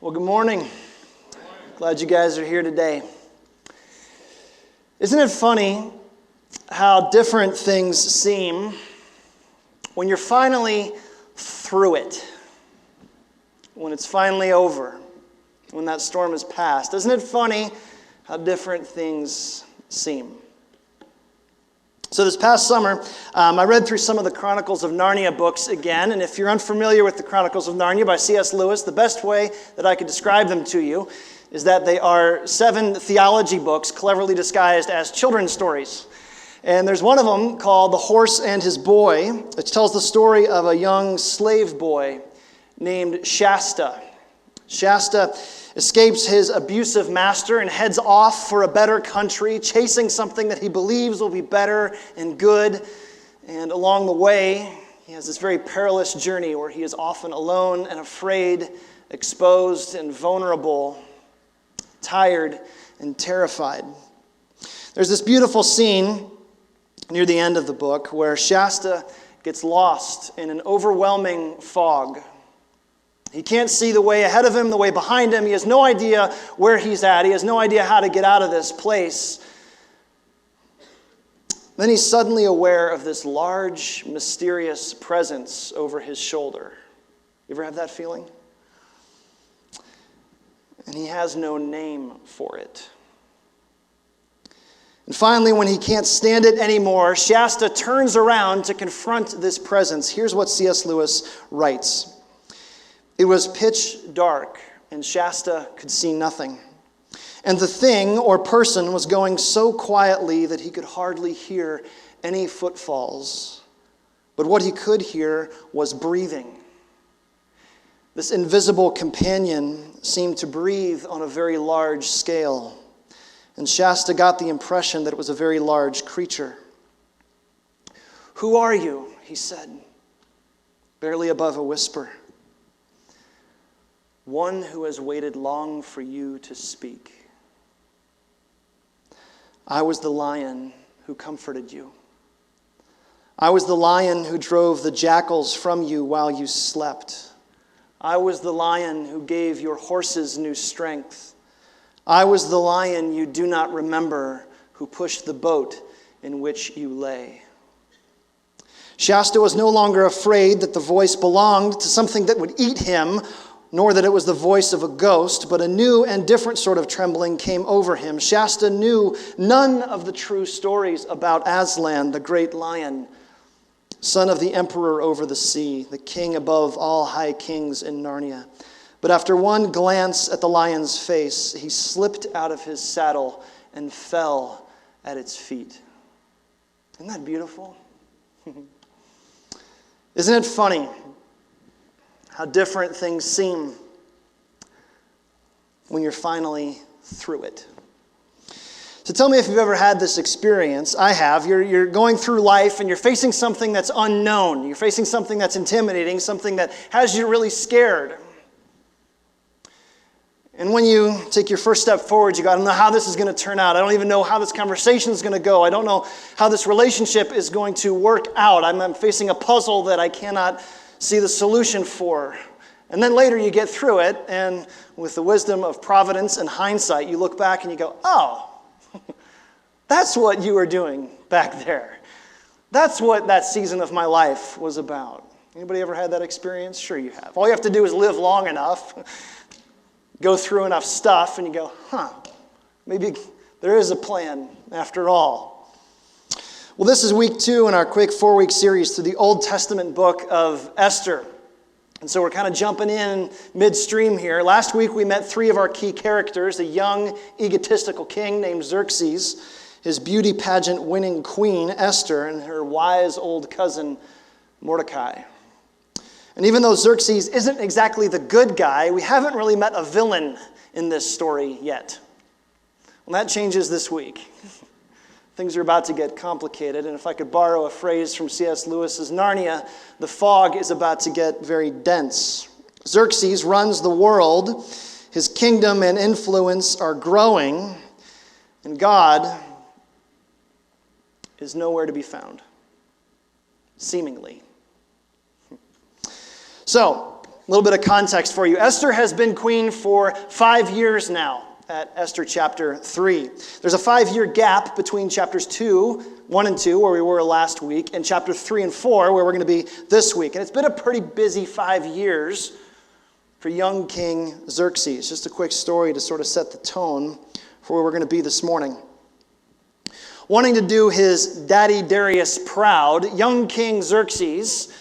Well, good morning. Glad you guys are here today. Isn't it funny how different things seem when you're finally through it, when it's finally over, when that storm has passed? Isn't it funny how different things seem? So this past summer, I read through some of the Chronicles of Narnia books again, and if you're unfamiliar with the Chronicles of Narnia by C.S. Lewis, the best way that I could describe them to you is that they are 7 theology books cleverly disguised as children's stories. And there's one of them called The Horse and His Boy, which tells the story of a young slave boy named Shasta. Shasta escapes his abusive master and heads off for a better country, chasing something that he believes will be better and good. And along the way, he has this very perilous journey where he is often alone and afraid, exposed and vulnerable, tired and terrified. There's this beautiful scene near the end of the book where Shasta gets lost in an overwhelming fog. He can't see the way ahead of him, the way behind him. He has no idea where he's at. He has no idea how to get out of this place. Then he's suddenly aware of this large, mysterious presence over his shoulder. You ever have that feeling? And he has no name for it. And finally, when he can't stand it anymore, Shasta turns around to confront this presence. Here's what C.S. Lewis writes. It was pitch dark, and Shasta could see nothing. And the thing or person was going so quietly that he could hardly hear any footfalls. But what he could hear was breathing. This invisible companion seemed to breathe on a very large scale. And Shasta got the impression that it was a very large creature. "Who are you?" he said, barely above a whisper. "One who has waited long for you to speak. I was the lion who comforted you. I was the lion who drove the jackals from you while you slept. I was the lion who gave your horses new strength. I was the lion you do not remember who pushed the boat in which you lay." Shasta was no longer afraid that the voice belonged to something that would eat him, nor that it was the voice of a ghost, but a new and different sort of trembling came over him. Shasta knew none of the true stories about Aslan, the great lion, son of the emperor over the sea, the king above all high kings in Narnia. But after one glance at the lion's face, he slipped out of his saddle and fell at its feet. Isn't that beautiful? Isn't it funny how different things seem when you're finally through it? So tell me if you've ever had this experience. I have. You're going through life and you're facing something that's unknown. You're facing something that's intimidating, something that has you really scared. And when you take your first step forward, you go, I don't know how this is going to turn out. I don't even know how this conversation is going to go. I don't know how this relationship is going to work out. I'm facing a puzzle that I cannot see the solution for. And then later you get through it, and with the wisdom of providence and hindsight, you look back and you go, oh, that's what you were doing back there. That's what that season of my life was about. Anybody ever had that experience? Sure you have. All you have to do is live long enough, go through enough stuff, and you go, maybe there is a plan after all. Well, this is week 2 in our quick 4-week series through the Old Testament book of Esther. And so we're kind of jumping in midstream here. Last week we met 3 of our key characters, a young, egotistical king named Xerxes, his beauty pageant winning queen, Esther, and her wise old cousin, Mordecai. And even though Xerxes isn't exactly the good guy, we haven't really met a villain in this story yet. Well, that changes this week. Things are about to get complicated, and if I could borrow a phrase from C.S. Lewis's Narnia, the fog is about to get very dense. Xerxes runs the world. His kingdom and influence are growing, and God is nowhere to be found, seemingly. So, A little bit of context for you. Esther has been queen for 5 years now at Esther chapter 3. There's a 5-year gap between chapters 1 and 2, where we were last week, and chapter 3 and 4, where we're going to be this week. And it's been a pretty busy 5 years for young King Xerxes. Just a quick story to sort of set the tone for where we're going to be this morning. Wanting to do his daddy Darius proud, young King Xerxes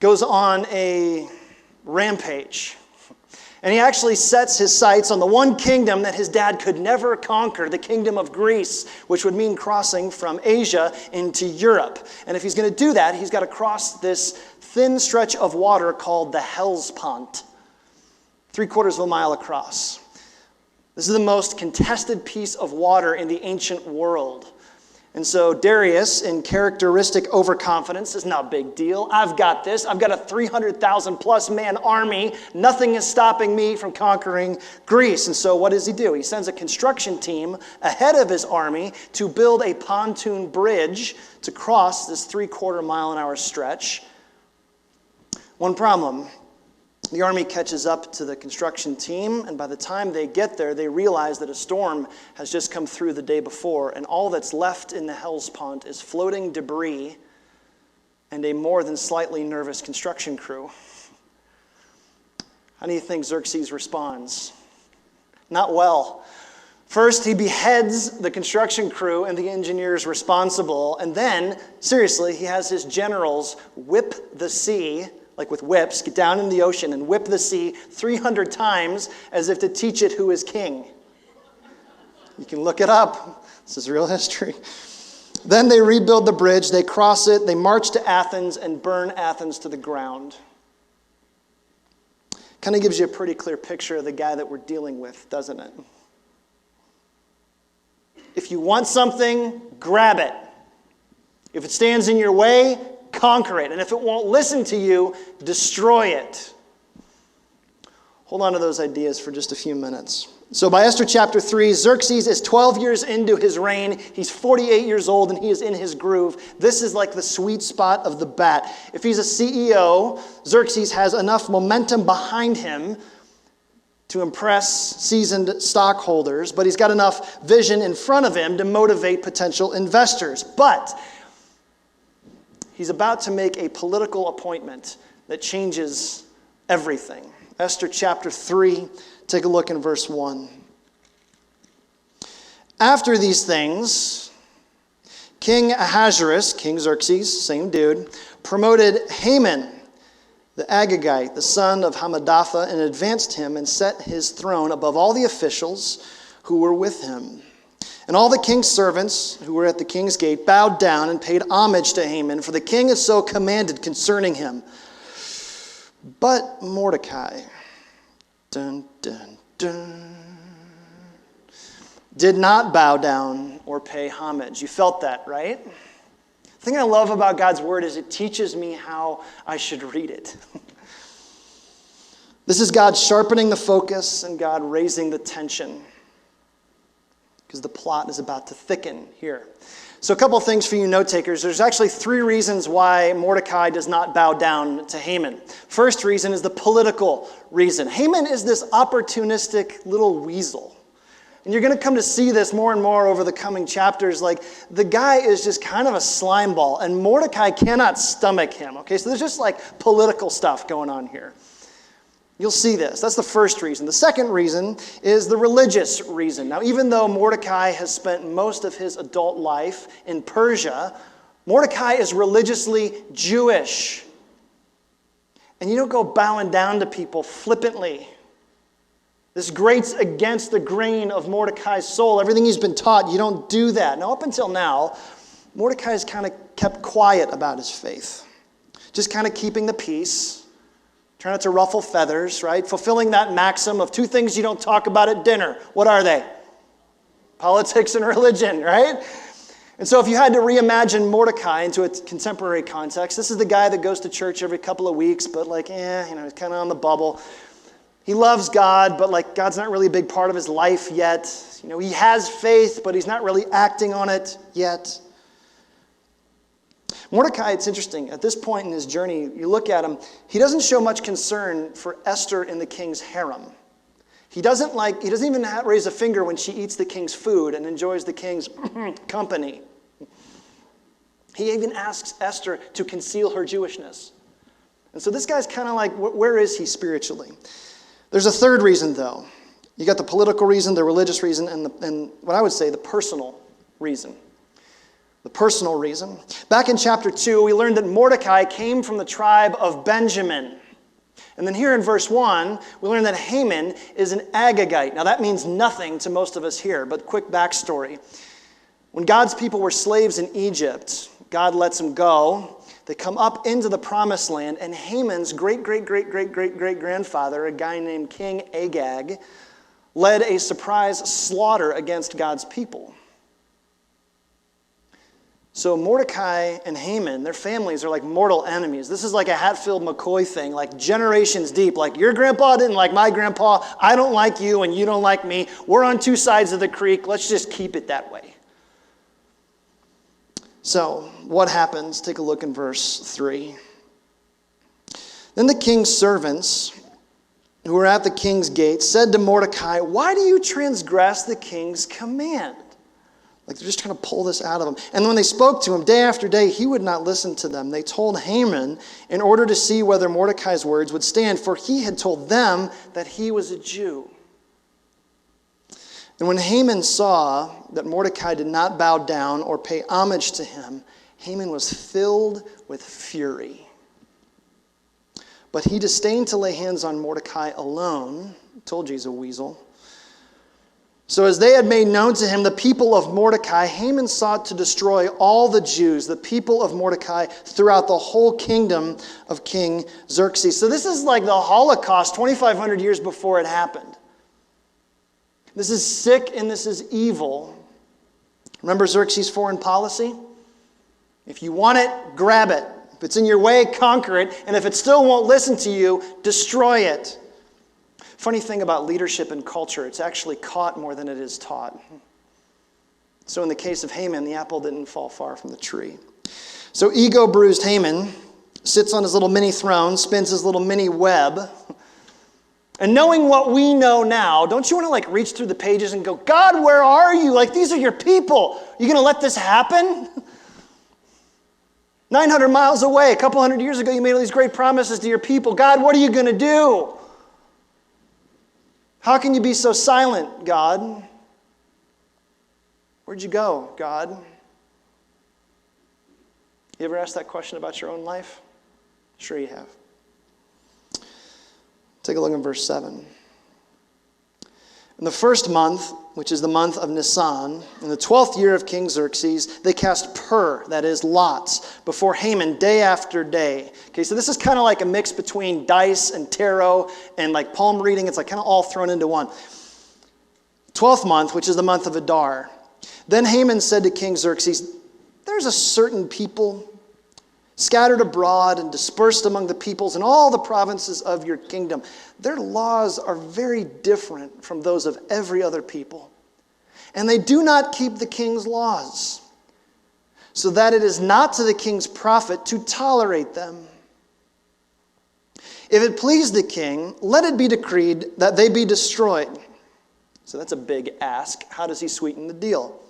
goes on a rampage. And he actually sets his sights on the one kingdom that his dad could never conquer, the kingdom of Greece, which would mean crossing from Asia into Europe. And if he's going to do that, he's got to cross this thin stretch of water called the Hellespont, 3/4 of a mile across. This is the most contested piece of water in the ancient world. And so Darius, in characteristic overconfidence, says, "No big deal. I've got this. I've got a 300,000 plus man army. Nothing is stopping me from conquering Greece." And so what does he do? He sends a construction team ahead of his army to build a pontoon bridge to cross this 3/4 mile an hour stretch. One problem. The army catches up to the construction team, and by the time they get there, they realize that a storm has just come through the day before, and all that's left in the Hellespont is floating debris and a more than slightly nervous construction crew. How do you think Xerxes responds? Not well. First, he beheads the construction crew and the engineers responsible, and then, seriously, he has his generals whip the sea, like with whips, get down in the ocean and whip the sea 300 times as if to teach it who is king. You can look it up. This is real history. Then they rebuild the bridge, they cross it, they march to Athens and burn Athens to the ground. Kind of gives you a pretty clear picture of the guy that we're dealing with, doesn't it? If you want something, grab it. If it stands in your way, conquer it. And if it won't listen to you, destroy it. Hold on to those ideas for just a few minutes. So by Esther chapter 3, Xerxes is 12 years into his reign. He's 48 years old and he is in his groove. This is like the sweet spot of the bat. If he's a CEO, Xerxes has enough momentum behind him to impress seasoned stockholders, but he's got enough vision in front of him to motivate potential investors. But he's about to make a political appointment that changes everything. Esther chapter 3, take a look in verse 1. After these things, King Ahasuerus, King Xerxes, same dude, promoted Haman, the Agagite, the son of Hammedatha, and advanced him and set his throne above all the officials who were with him. And all the king's servants who were at the king's gate bowed down and paid homage to Haman, for the king has so commanded concerning him. But Mordecai, dun, dun, dun, did not bow down or pay homage. You felt that, right? The thing I love about God's word is it teaches me how I should read it. This is God sharpening the focus and God raising the tension, because the plot is about to thicken here. So a couple things for you note takers. There's actually 3 reasons why Mordecai does not bow down to Haman. First reason is the political reason. Haman is this opportunistic little weasel. And you're going to come to see this more and more over the coming chapters. Like, the guy is just kind of a slime ball, and Mordecai cannot stomach him. Okay, so there's just like political stuff going on here. You'll see this. That's the first reason. The second reason is the religious reason. Now, even though Mordecai has spent most of his adult life in Persia, Mordecai is religiously Jewish. And you don't go bowing down to people flippantly. This grates against the grain of Mordecai's soul. Everything he's been taught, you don't do that. Now, up until now, Mordecai's kind of kept quiet about his faith. Just kind of keeping the peace. Try not to ruffle feathers, right? Fulfilling that maxim of 2 things you don't talk about at dinner. What are they? Politics and religion, right? And so if you had to reimagine Mordecai into a contemporary context, this is the guy that goes to church every couple of weeks, but he's kind of on the bubble. He loves God, but God's not really a big part of his life yet. He has faith, but he's not really acting on it yet. Mordecai, it's interesting. At this point in his journey, you look at him, he doesn't show much concern for Esther in the king's harem. He doesn't even raise a finger when she eats the king's food and enjoys the king's company. He even asks Esther to conceal her Jewishness. And so this guy's kind of like, where is he spiritually? There's a third reason, though. You got the political reason, the religious reason, and what I would say the personal reason. The personal reason. Back in chapter 2, we learned that Mordecai came from the tribe of Benjamin. And then here in verse 1, we learn that Haman is an Agagite. Now that means nothing to most of us here, but quick backstory. When God's people were slaves in Egypt, God lets them go. They come up into the promised land, and Haman's great-great-great-great-great-great-grandfather, a guy named King Agag, led a surprise slaughter against God's people. So Mordecai and Haman, their families are like mortal enemies. This is like a Hatfield-McCoy thing, like generations deep. Like your grandpa didn't like my grandpa, I don't like you, and you don't like me. We're on two sides of the creek. Let's just keep it that way. So, what happens? Take a look in verse 3. Then the king's servants, who were at the king's gate, said to Mordecai, "Why do you transgress the king's command?" Like they're just trying to pull this out of him. And when they spoke to him day after day, he would not listen to them. They told Haman in order to see whether Mordecai's words would stand, for he had told them that he was a Jew. And when Haman saw that Mordecai did not bow down or pay homage to him, Haman was filled with fury. But he disdained to lay hands on Mordecai alone. I told you he's a weasel. So as they had made known to him the people of Mordecai, Haman sought to destroy all the Jews, the people of Mordecai, throughout the whole kingdom of King Xerxes. So this is like the Holocaust 2,500 years before it happened. This is sick and this is evil. Remember Xerxes' foreign policy? If you want it, grab it. If it's in your way, conquer it. And if it still won't listen to you, destroy it. Funny thing about leadership and culture, it's actually caught more than it is taught. So in the case of Haman, the apple didn't fall far from the tree. So ego-bruised Haman sits on his little mini throne, spins his little mini web. And knowing what we know now, don't you want to like reach through the pages and go, God, where are you? Like these are your people. You going to let this happen? 900 miles away, a couple hundred years ago, you made all these great promises to your people. God, what are you going to do? How can you be so silent, God? Where'd you go, God? You ever asked that question about your own life? Sure you have. Take a look at verse 7. In the first month, which is the month of Nisan, in the 12th year of King Xerxes, they cast pur, that is lots, before Haman day after day. Okay, so this is kind of like a mix between dice and tarot and like palm reading. It's like kind of all thrown into one. 12th month, which is the month of Adar. Then Haman said to King Xerxes, "There's a certain people scattered abroad and dispersed among the peoples in all the provinces of your kingdom. Their laws are very different from those of every other people. And they do not keep the king's laws, so that it is not to the king's profit to tolerate them. If it please the king, let it be decreed that they be destroyed." So that's a big ask. How does he sweeten the deal?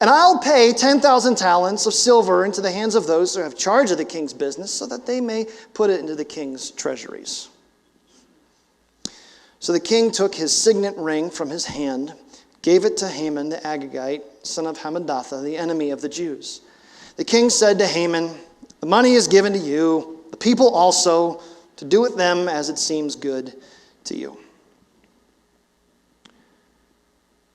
"And I'll pay 10,000 talents of silver into the hands of those who have charge of the king's business, so that they may put it into the king's treasuries." So the king took his signet ring from his hand, gave it to Haman the Agagite, son of Hammedatha, the enemy of the Jews. The king said to Haman, "The money is given to you, the people also, to do with them as it seems good to you."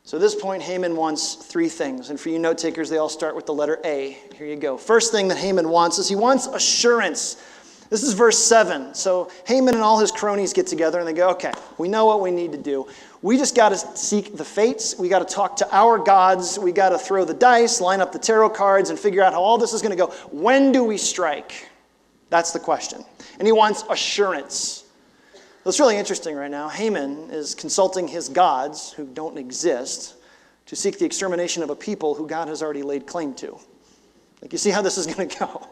So at this point, Haman wants three things. And for you note takers, they all start with the letter A. Here you go. First thing that Haman wants is he wants assurance. This is verse 7. So Haman and all his cronies get together and they go, okay, we know what we need to do. We just got to seek the fates. We got to talk to our gods. We got to throw the dice, line up the tarot cards, and figure out how all this is going to go. When do we strike? That's the question. And he wants assurance. What's really interesting right now, Haman is consulting his gods, who don't exist, to seek the extermination of a people who God has already laid claim to. Like, you see how this is going to go.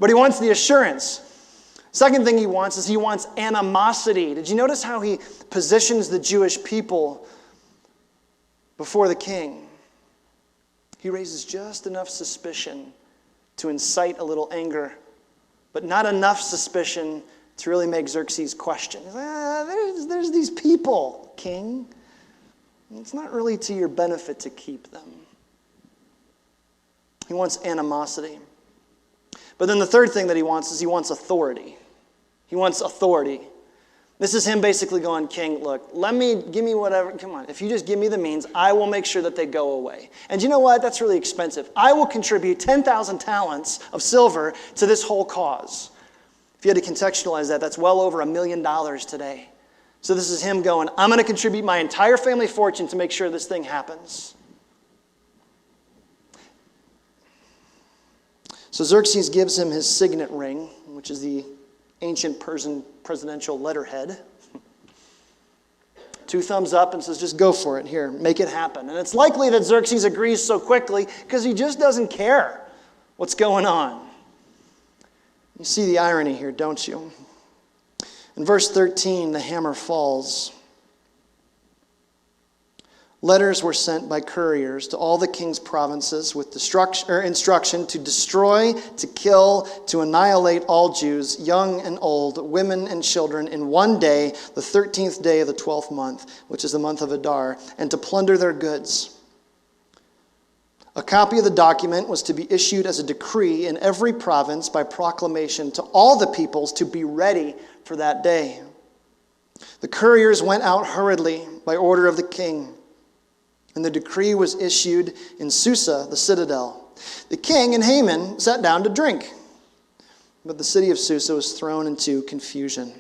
But he wants the assurance. Second thing he wants is he wants animosity. Did you notice how he positions the Jewish people before the king? He raises just enough suspicion to incite a little anger, but not enough suspicion to really make Xerxes question. He's like, there's these people, king. It's not really to your benefit to keep them. He wants animosity. But then the third thing that he wants is he wants authority. He wants authority. This is him basically going, king, look, give me whatever, come on. If you just give me the means, I will make sure that they go away. And you know what? That's really expensive. I will contribute 10,000 talents of silver to this whole cause. If you had to contextualize that, that's well over $1 million today. So this is him going, I'm going to contribute my entire family fortune to make sure this thing happens. So Xerxes gives him his signet ring, which is the ancient Persian presidential letterhead. 2 thumbs up and says, just go for it. Here, make it happen. And it's likely that Xerxes agrees so quickly because he just doesn't care what's going on. You see the irony here, don't you? In verse 13, the hammer falls. Letters were sent by couriers to all the king's provinces with instruction to destroy, to kill, to annihilate all Jews, young and old, women and children, in one day, the 13th day of the 12th month, which is the month of Adar, and to plunder their goods. A copy of the document was to be issued as a decree in every province by proclamation to all the peoples to be ready for that day. The couriers went out hurriedly by order of the king, and the decree was issued in Susa, the citadel. The king and Haman sat down to drink, but the city of Susa was thrown into confusion.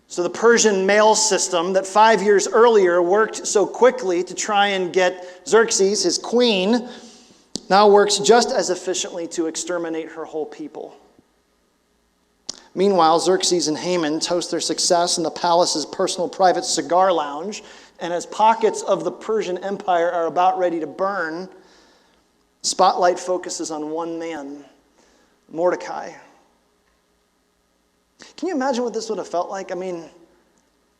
So the Persian mail system that 5 years earlier worked so quickly to try and get Xerxes, his queen, now works just as efficiently to exterminate her whole people. Meanwhile, Xerxes and Haman toast their success in the palace's personal private cigar lounge, and as pockets of the Persian Empire are about ready to burn, spotlight focuses on one man, Mordecai. Can you imagine what this would have felt like? I mean,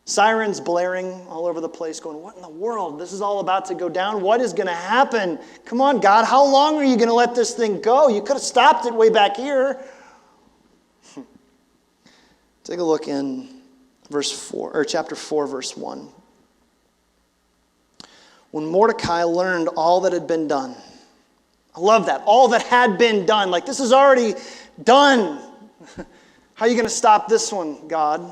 sirens blaring all over the place going, what in the world? This is all about to go down. What is going to happen? Come on, God, how long are you going to let this thing go? You could have stopped it way back here. Take a look in chapter 4, verse 1. When Mordecai learned all that had been done. I love that. All that had been done. Like, this is already done. How are you going to stop this one, God?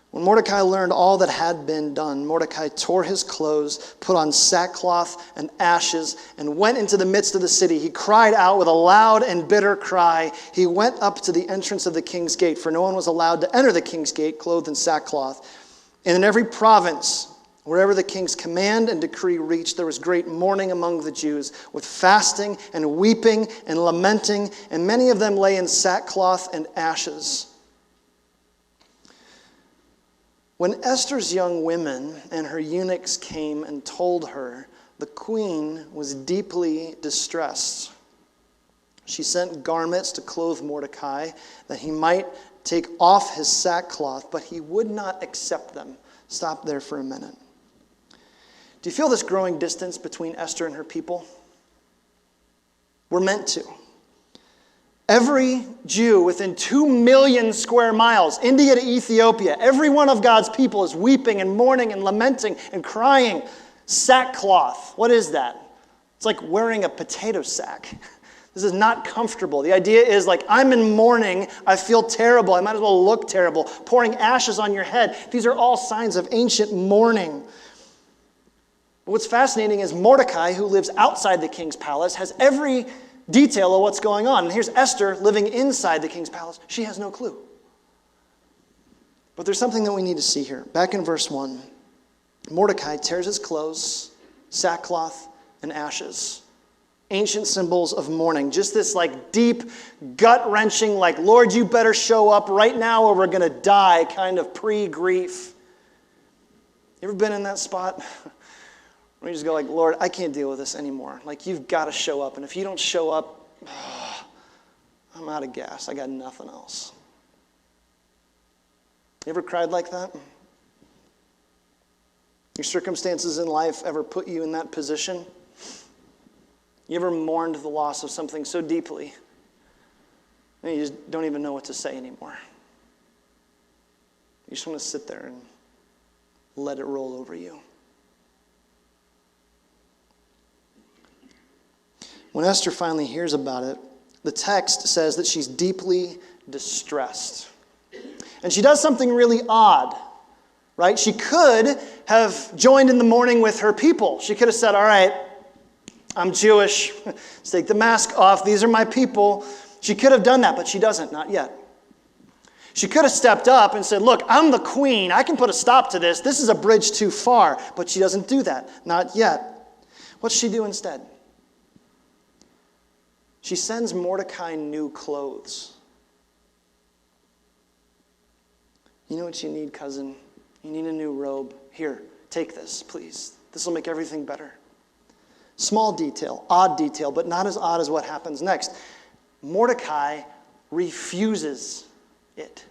When Mordecai learned all that had been done, Mordecai tore his clothes, put on sackcloth and ashes, and went into the midst of the city. He cried out with a loud and bitter cry. He went up to the entrance of the king's gate, for no one was allowed to enter the king's gate clothed in sackcloth. And in every province, wherever the king's command and decree reached, there was great mourning among the Jews, with fasting and weeping and lamenting, and many of them lay in sackcloth and ashes. When Esther's young women and her eunuchs came and told her, the queen was deeply distressed. She sent garments to clothe Mordecai, that he might take off his sackcloth, but he would not accept them. Stop there for a minute. Do you feel this growing distance between Esther and her people? We're meant to. Every Jew within 2 million square miles, India to Ethiopia, every one of God's people is weeping and mourning and lamenting and crying. Sackcloth, what is that? It's like wearing a potato sack. This is not comfortable. The idea is like, I'm in mourning, I feel terrible, I might as well look terrible. Pouring ashes on your head. These are all signs of ancient mourning. But what's fascinating is Mordecai, who lives outside the king's palace, has every detail of what's going on. And here's Esther living inside the king's palace. She has no clue. But there's something that we need to see here. Back in verse 1, Mordecai tears his clothes, sackcloth, and ashes. Ancient symbols of mourning. Just this like deep, gut-wrenching, like, Lord, you better show up right now or we're going to die, kind of pre-grief. You ever been in that spot? Where you're like, Lord, you better show up right now or we're going to die, kind of pre-grief. You ever been in that spot? Where you're like, Lord, you better show up right now or we're going to die, kind of pre-grief. You ever been in that spot? Where you're like, Lord, you better show up right now or we're going to die, kind of pre-grief. You ever been in that spot? We just go like, Lord, I can't deal with this anymore. Like, you've got to show up. And if you don't show up, I'm out of gas. I got nothing else. You ever cried like that? Your circumstances in life ever put you in that position? You ever mourned the loss of something so deeply that you just don't even know what to say anymore? You just want to sit there and let it roll over you. When Esther finally hears about it, the text says that she's deeply distressed. And she does something really odd, right? She could have joined in the mourning with her people. She could have said, all right, I'm Jewish. Let's take the mask off. These are my people. She could have done that, but she doesn't, not yet. She could have stepped up and said, look, I'm the queen. I can put a stop to this. This is a bridge too far. But she doesn't do that, not yet. What's she do instead? She sends Mordecai new clothes. You know what you need, cousin? You need a new robe. Here, take this, please. This will make everything better. Small detail, odd detail, but not as odd as what happens next. Mordecai refuses it.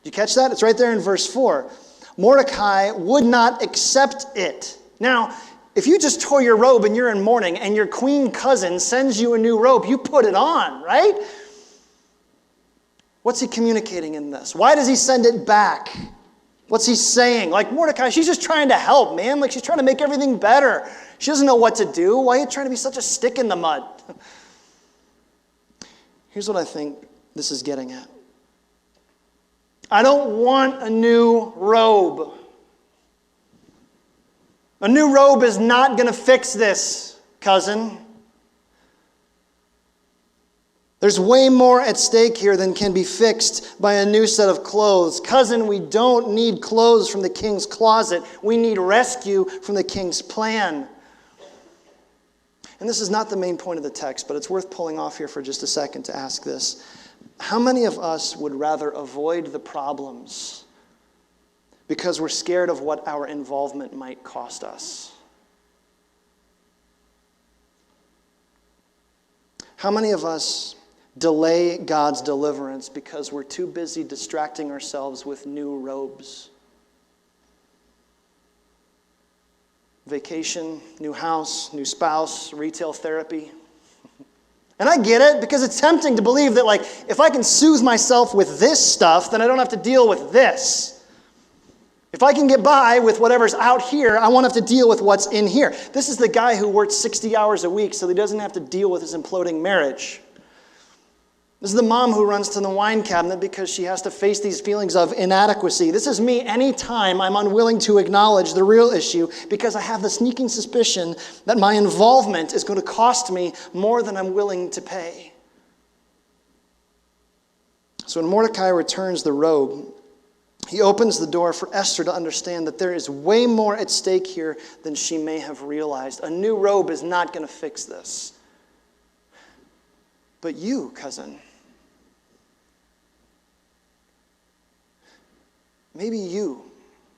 Did you catch that? It's right there in verse 4. Mordecai would not accept it. Now, if you just tore your robe and you're in mourning and your queen cousin sends you a new robe, you put it on, right? What's he communicating in this? Why does he send it back? What's he saying? Like, Mordecai, she's just trying to help, man. Like, she's trying to make everything better. She doesn't know what to do. Why are you trying to be such a stick in the mud? Here's what I think this is getting at. I don't want a new robe. A new robe is not going to fix this, cousin. There's way more at stake here than can be fixed by a new set of clothes. Cousin, we don't need clothes from the king's closet. We need rescue from the king's plan. And this is not the main point of the text, but it's worth pulling off here for just a second to ask this. How many of us would rather avoid the problems because we're scared of what our involvement might cost us? How many of us delay God's deliverance because we're too busy distracting ourselves with new robes? Vacation, new house, new spouse, retail therapy. And I get it, because it's tempting to believe that, like, if I can soothe myself with this stuff, then I don't have to deal with this. If I can get by with whatever's out here, I won't have to deal with what's in here. This is the guy who worked 60 hours a week so he doesn't have to deal with his imploding marriage. This is the mom who runs to the wine cabinet because she has to face these feelings of inadequacy. This is me anytime I'm unwilling to acknowledge the real issue because I have the sneaking suspicion that my involvement is going to cost me more than I'm willing to pay. So when Mordecai returns the robe, he opens the door for Esther to understand that there is way more at stake here than she may have realized. A new robe is not going to fix this. But you, cousin, maybe you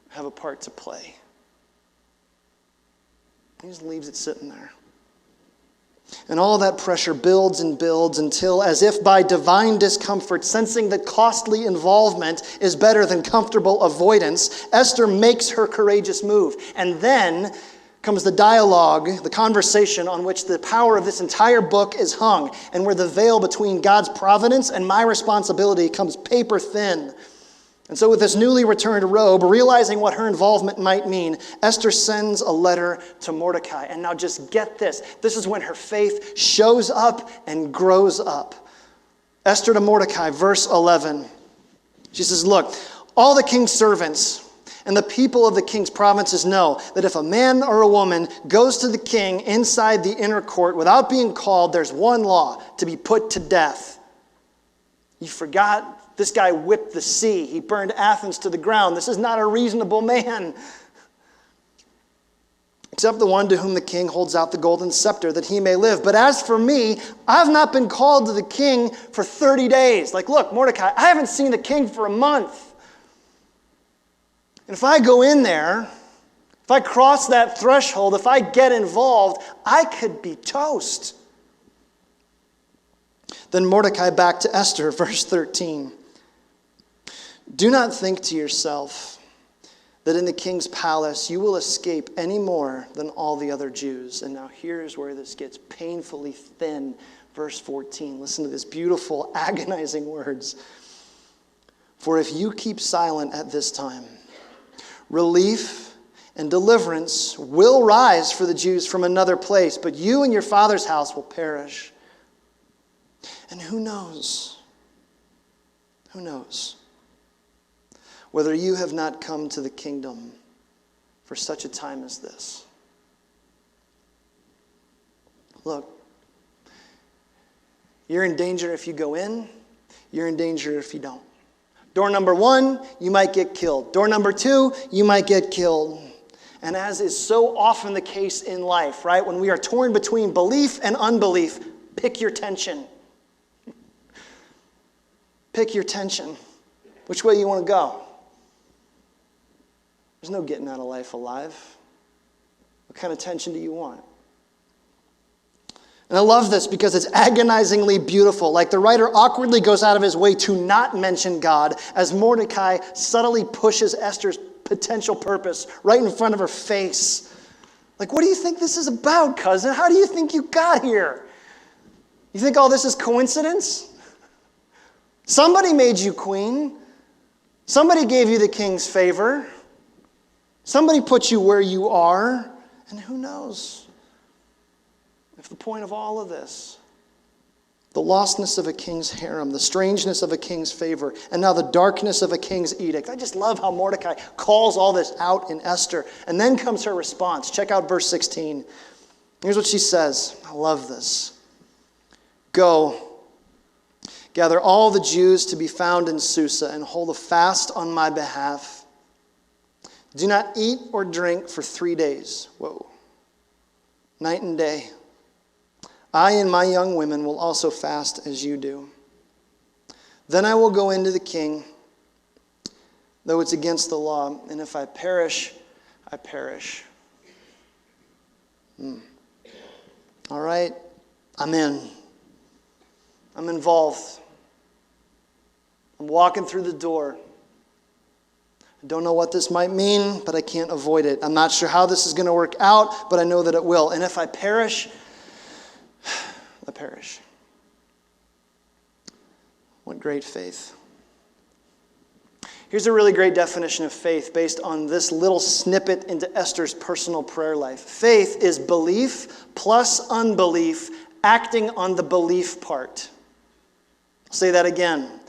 have a part to play. He just leaves it sitting there. And all that pressure builds and builds until, as if by divine discomfort, sensing that costly involvement is better than comfortable avoidance, Esther makes her courageous move. And then comes the dialogue, the conversation on which the power of this entire book is hung, and where the veil between God's providence and my responsibility comes paper thin. And so with this newly returned robe, realizing what her involvement might mean, Esther sends a letter to Mordecai. And now just get this. This is when her faith shows up and grows up. Esther to Mordecai, verse 11. She says, look, all the king's servants and the people of the king's provinces know that if a man or a woman goes to the king inside the inner court without being called, there's one law: to be put to death. You forgot? This guy whipped the sea. He burned Athens to the ground. This is not a reasonable man. Except the one to whom the king holds out the golden scepter that he may live. But as for me, I've not been called to the king for 30 days. Like, look, Mordecai, I haven't seen the king for a month. And if I go in there, If I cross that threshold, if I get involved, I could be toast. Then Mordecai back to Esther, verse 13. Do not think to yourself that in the king's palace you will escape any more than all the other Jews. And now here's where this gets painfully thin. Verse 14. Listen to this beautiful, agonizing words. For if you keep silent at this time, relief and deliverance will rise for the Jews from another place, but you and your father's house will perish. And who knows whether you have not come to the kingdom for such a time as this. Look, you're in danger if you go in, you're in danger if you don't. Door number 1, you might get killed. Door number 2, you might get killed. And as is so often the case in life, right? When we are torn between belief and unbelief, pick your tension. Pick your tension. Which way you want to go? There's no getting out of life alive. What kind of tension do you want? And I love this because it's agonizingly beautiful. Like the writer awkwardly goes out of his way to not mention God as Mordecai subtly pushes Esther's potential purpose right in front of her face. Like, what do you think this is about, cousin? How do you think you got here? You think all this is coincidence? Somebody made you queen. Somebody gave you the king's favor. Somebody put you where you are. And who knows if the point of all of this, the lostness of a king's harem, the strangeness of a king's favor, and now the darkness of a king's edict. I just love how Mordecai calls all this out in Esther. And then comes her response. Check out verse 16. Here's what she says. I love this. Go, gather all the Jews to be found in Susa and hold a fast on my behalf. Do not eat or drink for 3 days. Whoa. Night and day. I and my young women will also fast as you do. Then I will go into the king, though it's against the law, and if I perish, I perish. All right, I'm in. I'm involved. I'm walking through the door. I don't know what this might mean, but I can't avoid it. I'm not sure how this is going to work out, but I know that it will. And if I perish, I perish. What great faith. Here's a really great definition of faith based on this little snippet into Esther's personal prayer life. Faith is belief plus unbelief, acting on the belief part. I'll say that again.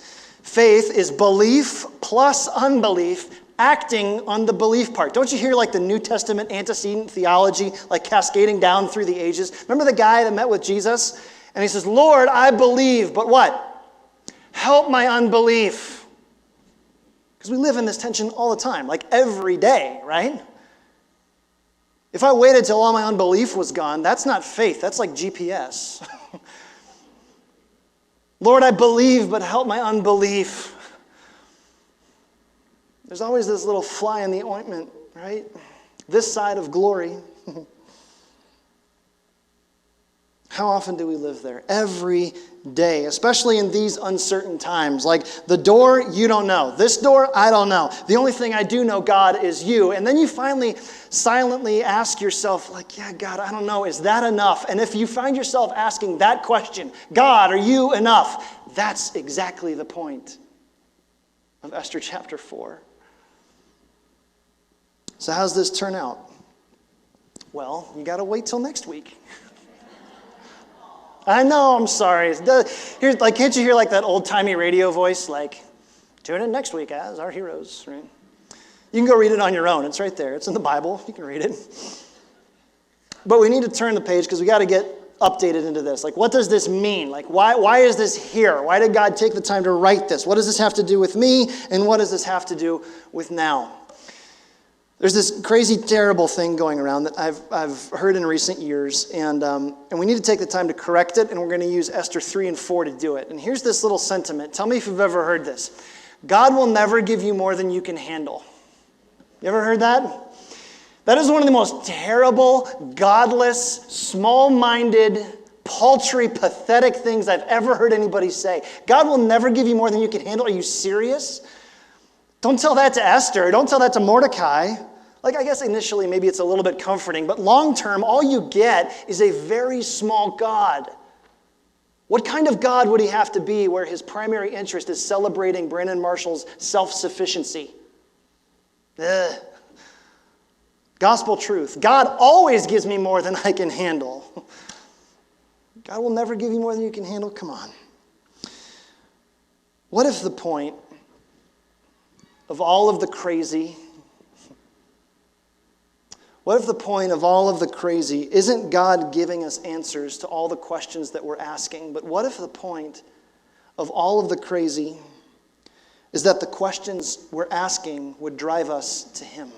Faith is belief plus unbelief, acting on the belief part. Don't you hear like the New Testament antecedent theology like cascading down through the ages? Remember the guy that met with Jesus? And he says, Lord, I believe, but what? Help my unbelief. Because we live in this tension all the time, like every day, right? If I waited till all my unbelief was gone, that's not faith. That's like GPS. Lord, I believe, but help my unbelief. There's always this little fly in the ointment, right? This side of glory. How often do we live there? Every day, especially in these uncertain times. Like the door, you don't know. This door, I don't know. The only thing I do know, God, is you. And then you finally silently ask yourself, like, yeah, God, I don't know. Is that enough? And if you find yourself asking that question, God, are you enough? That's exactly the point of Esther chapter 4. So how's this turn out? Well, you got to wait till next week. I know, I'm sorry. Here's, like, can't you hear like that old-timey radio voice? Like, tune in next week as our heroes, right? You can go read it on your own. It's right there. It's in the Bible. You can read it. But we need to turn the page because we got to get updated into this. Like, what does this mean? Like, why is this here? Why did God take the time to write this? What does this have to do with me? And what does this have to do with now? There's this crazy, terrible thing going around that I've heard in recent years, and we need to take the time to correct it, and we're going to use Esther 3 and 4 to do it. And here's this little sentiment. Tell me if you've ever heard this. God will never give you more than you can handle. You ever heard that? That is one of the most terrible, godless, small-minded, paltry, pathetic things I've ever heard anybody say. God will never give you more than you can handle. Are you serious? Don't tell that to Esther. Don't tell that to Mordecai. Like, I guess initially maybe it's a little bit comforting, but long-term, all you get is a very small God. What kind of God would he have to be where his primary interest is celebrating Brannon Marshall's self-sufficiency? Ugh. Gospel truth. God always gives me more than I can handle. God will never give you more than you can handle? Come on. What if the point of all of the crazy, isn't God giving us answers to all the questions that we're asking, but what if the point of all of the crazy is that the questions we're asking would drive us to him?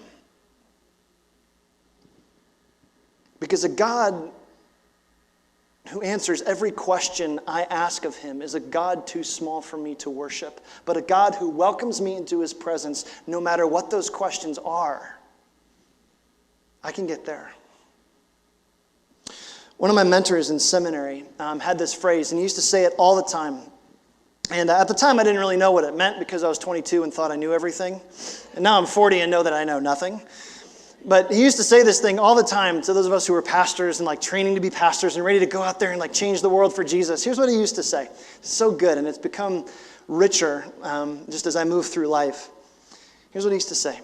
Because a God who answers every question I ask of him is a God too small for me to worship, but a God who welcomes me into his presence no matter what those questions are. I can get there. One of my mentors in seminary had this phrase, and he used to say it all the time. And at the time, I didn't really know what it meant because I was 22 and thought I knew everything. And now I'm 40 and know that I know nothing. But he used to say this thing all the time to those of us who were pastors and like training to be pastors and ready to go out there and like change the world for Jesus. Here's what he used to say. It's so good, and it's become richer just as I move through life. Here's what he used to say.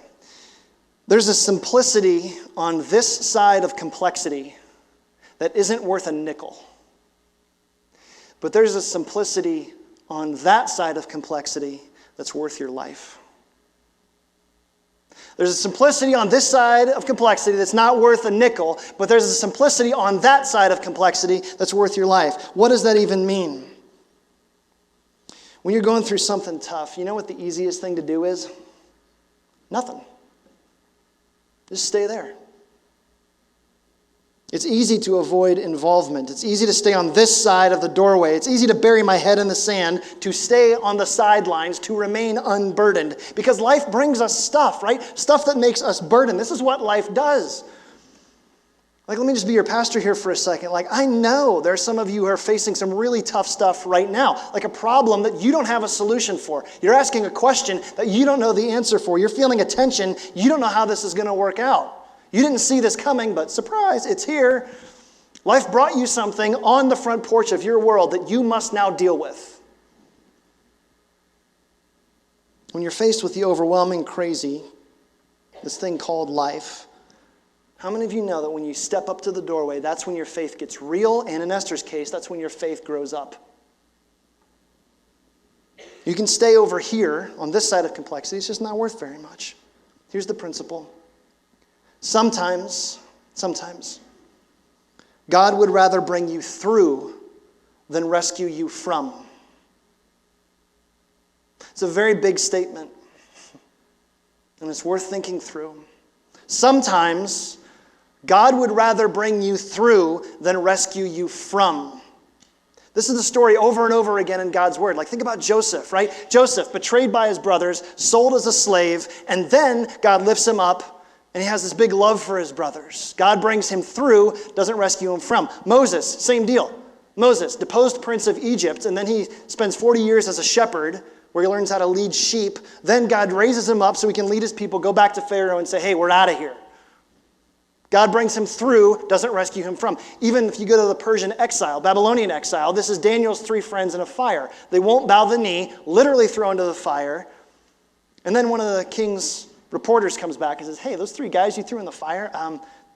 There's a simplicity on this side of complexity that isn't worth a nickel. But there's a simplicity on that side of complexity that's worth your life. There's a simplicity on this side of complexity that's not worth a nickel, but there's a simplicity on that side of complexity that's worth your life. What does that even mean? When you're going through something tough, you know what the easiest thing to do is? Nothing. Just stay there. It's easy to avoid involvement. It's easy to stay on this side of the doorway. It's easy to bury my head in the sand, to stay on the sidelines, to remain unburdened. Because life brings us stuff, right? Stuff that makes us burdened. This is what life does. Like, let me just be your pastor here for a second. Like, I know there's some of you who are facing some really tough stuff right now. Like a problem that you don't have a solution for. You're asking a question that you don't know the answer for. You're feeling a tension. You don't know how this is going to work out. You didn't see this coming, but surprise, it's here. Life brought you something on the front porch of your world that you must now deal with. When you're faced with the overwhelming crazy, this thing called life, how many of you know that when you step up to the doorway, that's when your faith gets real, and in Esther's case, that's when your faith grows up. You can stay over here on this side of complexity. It's just not worth very much. Here's the principle. Sometimes, God would rather bring you through than rescue you from. It's a very big statement, and it's worth thinking through. Sometimes, God would rather bring you through than rescue you from. This is the story over and over again in God's word. Like, think about Joseph, right? Joseph, betrayed by his brothers, sold as a slave, and then God lifts him up. And he has this big love for his brothers. God brings him through, doesn't rescue him from. Moses, same deal. Moses, deposed prince of Egypt, and then he spends 40 years as a shepherd where he learns how to lead sheep. Then God raises him up so he can lead his people, go back to Pharaoh and say, hey, we're out of here. God brings him through, doesn't rescue him from. Even if you go to the Persian exile, Babylonian exile, this is Daniel's 3 friends in a fire. They won't bow the knee, literally thrown into the fire. And then one of the king's reporters comes back and says, hey, those 3 guys you threw in the fire,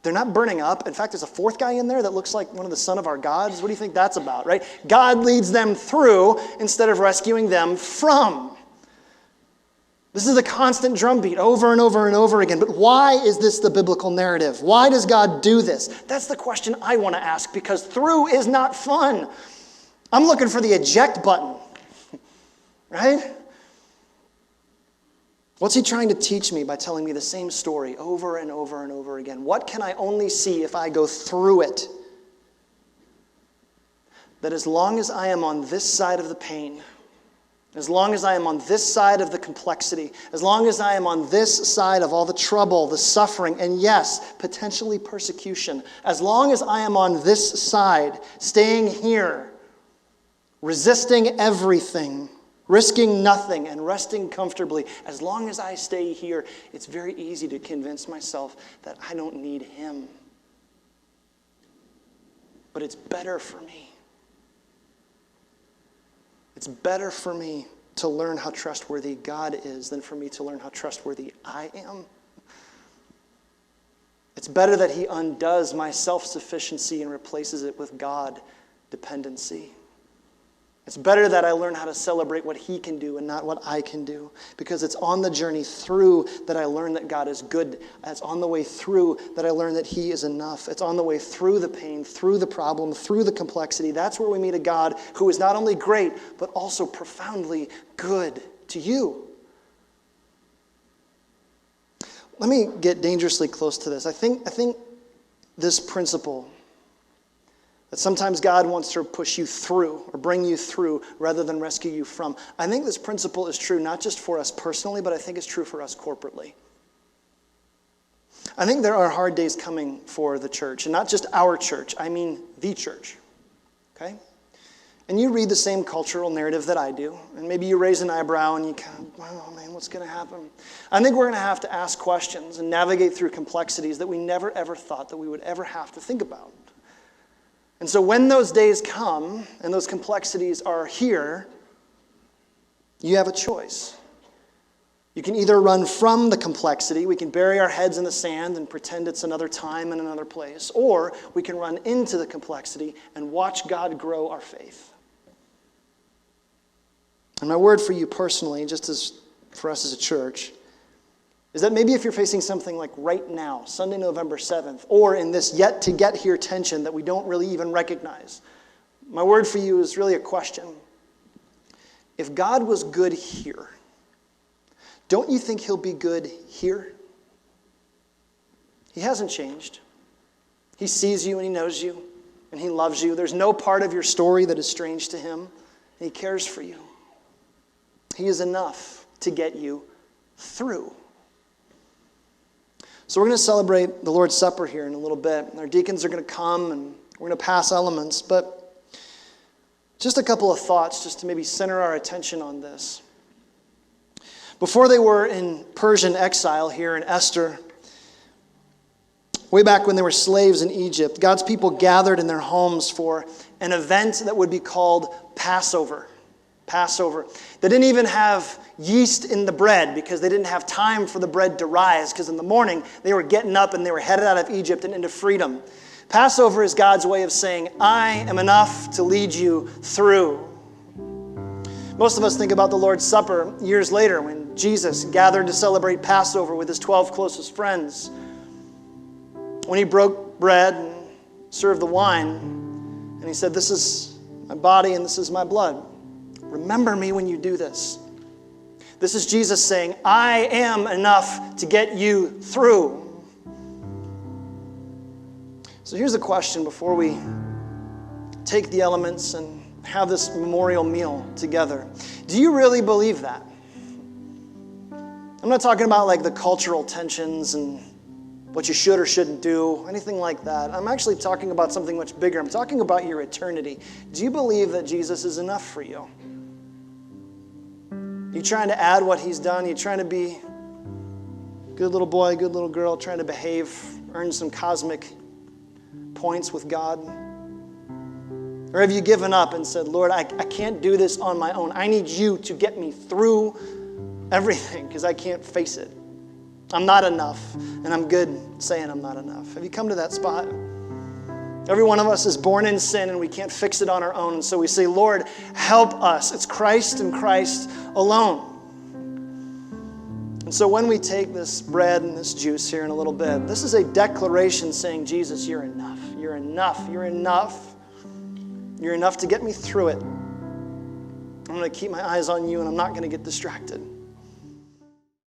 they're not burning up. In fact, there's a 4th guy in there that looks like one of the son of our gods. What do you think that's about, right? God leads them through instead of rescuing them from. This is a constant drumbeat over and over and over again. But why is this the biblical narrative? Why does God do this? That's the question I want to ask, because through is not fun. I'm looking for the eject button, right? What's he trying to teach me by telling me the same story over and over and over again? What can I only see if I go through it? That as long as I am on this side of the pain, As long as I am on this side of the complexity, as long as I am on this side of all the trouble, the suffering, and yes, potentially persecution, as long as I am on this side, staying here, resisting everything, risking nothing, and resting comfortably, as long as I stay here, it's very easy to convince myself that I don't need him. But it's better for me. It's better for me to learn how trustworthy God is than for me to learn how trustworthy I am. It's better that he undoes my self-sufficiency and replaces it with God dependency. It's better that I learn how to celebrate what he can do and not what I can do, because it's on the journey through that I learn that God is good. It's on the way through that I learn that he is enough. It's on the way through the pain, through the problem, through the complexity. That's where we meet a God who is not only great, but also profoundly good to you. Let me get dangerously close to this. I think this principle, that sometimes God wants to push you through or bring you through rather than rescue you from. I think this principle is true not just for us personally, but I think it's true for us corporately. I think there are hard days coming for the church, and not just our church, I mean the church. Okay? And you read the same cultural narrative that I do, and maybe you raise an eyebrow and you kind of, oh man, what's going to happen? I think we're going to have to ask questions and navigate through complexities that we never ever thought that we would ever have to think about. And so when those days come and those complexities are here, you have a choice. You can either run from the complexity, we can bury our heads in the sand and pretend it's another time and another place, or we can run into the complexity and watch God grow our faith. And my word for you personally, just as for us as a church, is that maybe if you're facing something like right now, Sunday, November 7th, or in this yet to get here tension that we don't really even recognize, my word for you is really a question. If God was good here, don't you think he'll be good here? He hasn't changed. He sees you and he knows you and he loves you. There's no part of your story that is strange to him. And he cares for you. He is enough to get you through. So we're going to celebrate the Lord's Supper here in a little bit. Our deacons are going to come and we're going to pass elements. But just a couple of thoughts just to maybe center our attention on this. Before they were in Persian exile here in Esther, way back when they were slaves in Egypt, God's people gathered in their homes for an event that would be called Passover. Passover. They didn't even have yeast in the bread because they didn't have time for the bread to rise, because in the morning they were getting up and they were headed out of Egypt and into freedom. Passover is God's way of saying, I am enough to lead you through. Most of us think about the Lord's Supper years later when Jesus gathered to celebrate Passover with his 12 closest friends. When he broke bread and served the wine, and he said, this is my body and this is my blood. Remember me when you do this. This is Jesus saying, I am enough to get you through. So here's the question before we take the elements and have this memorial meal together. Do you really believe that? I'm not talking about like the cultural tensions and what you should or shouldn't do, anything like that. I'm actually talking about something much bigger. I'm talking about your eternity. Do you believe that Jesus is enough for you? You trying to add what he's done? You trying to be a good little boy, good little girl, trying to behave, earn some cosmic points with God? Or have you given up and said, Lord, I can't do this on my own. I need you to get me through everything because I can't face it. I'm not enough, and I'm good saying I'm not enough. Have you come to that spot? Every one of us is born in sin, and we can't fix it on our own. And so we say, Lord, help us. It's Christ and Christ alone. And so when we take this bread and this juice here in a little bit, this is a declaration saying, Jesus, you're enough. You're enough. You're enough. You're enough to get me through it. I'm going to keep my eyes on you, and I'm not going to get distracted.